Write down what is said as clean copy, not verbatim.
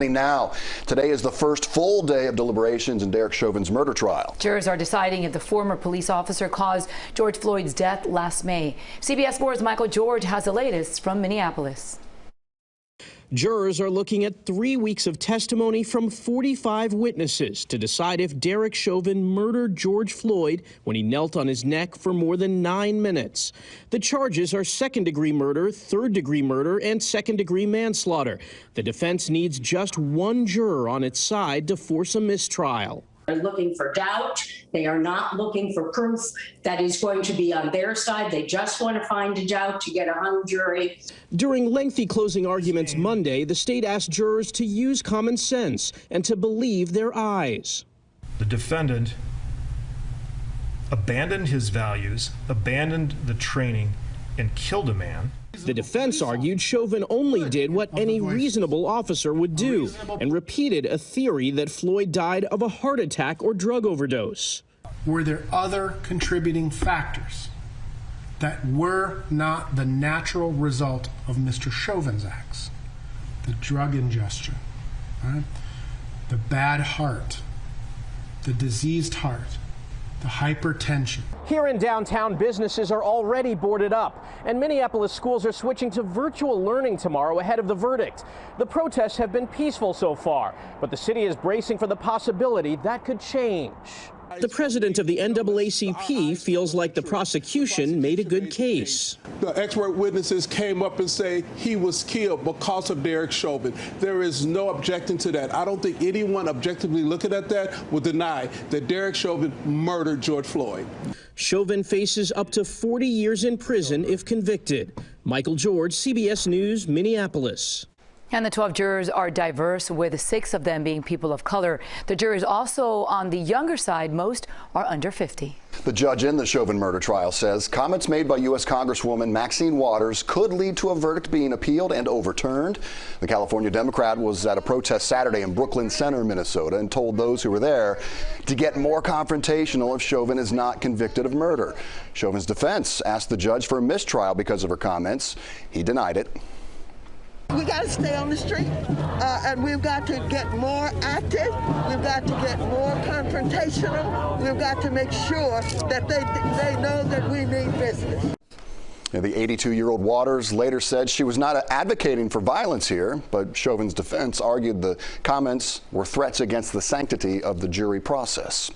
Now, today is the first full day of deliberations in Derek Chauvin's murder trial. Jurors are deciding if the former police officer caused George Floyd's death last May. CBS 4's Michael George has the latest from Minneapolis. Jurors are looking at 3 weeks of testimony from 45 witnesses to decide if Derek Chauvin murdered George Floyd when he knelt on his neck for more than 9 minutes. The charges are second-degree murder, third-degree murder, and second-degree manslaughter. The defense needs just one juror on its side to force a mistrial. They're looking for doubt. They are not looking for proof that is going to be on their side. They just want to find a doubt to get a hung jury. During lengthy closing arguments Monday, the state asked jurors to use common sense and to believe their eyes. The defendant abandoned his values, abandoned the training, and killed a man. The defense argued Chauvin only did what any reasonable officer would do and repeated a theory that Floyd died of a heart attack or drug overdose. Were there other contributing factors that were not the natural result of Mr. Chauvin's acts? The drug ingestion, right? The bad heart, the diseased heart, the hypertension. Here in downtown, businesses are already boarded up, and Minneapolis schools are switching to virtual learning tomorrow ahead of the verdict. The protests have been peaceful so far, but the city is bracing for the possibility that could change. The president of the NAACP feels like the prosecution made a good case. The expert witnesses came up and say he was killed because of Derek Chauvin. There is no objecting to that. I don't think anyone objectively looking at that will deny that Derek Chauvin murdered George Floyd. Chauvin faces up to 40 years in prison if convicted. Michael George, CBS News, Minneapolis. And the 12 jurors are diverse, with 6 of them being people of color. The jurors also on the younger side, most are under 50. The judge in the Chauvin murder trial says comments made by U.S. Congresswoman Maxine Waters could lead to a verdict being appealed and overturned. The California Democrat was at a protest Saturday in Brooklyn Center, Minnesota, and told those who were there to get more confrontational if Chauvin is not convicted of murder. Chauvin's defense asked the judge for a mistrial because of her comments. He denied it. We got to stay on the street, and we've got to get more active. We've got to get more confrontational. We've got to make sure that they know that we mean business. The 82-year-old Waters later said she was not advocating for violence here, but Chauvin's defense argued the comments were threats against the sanctity of the jury process.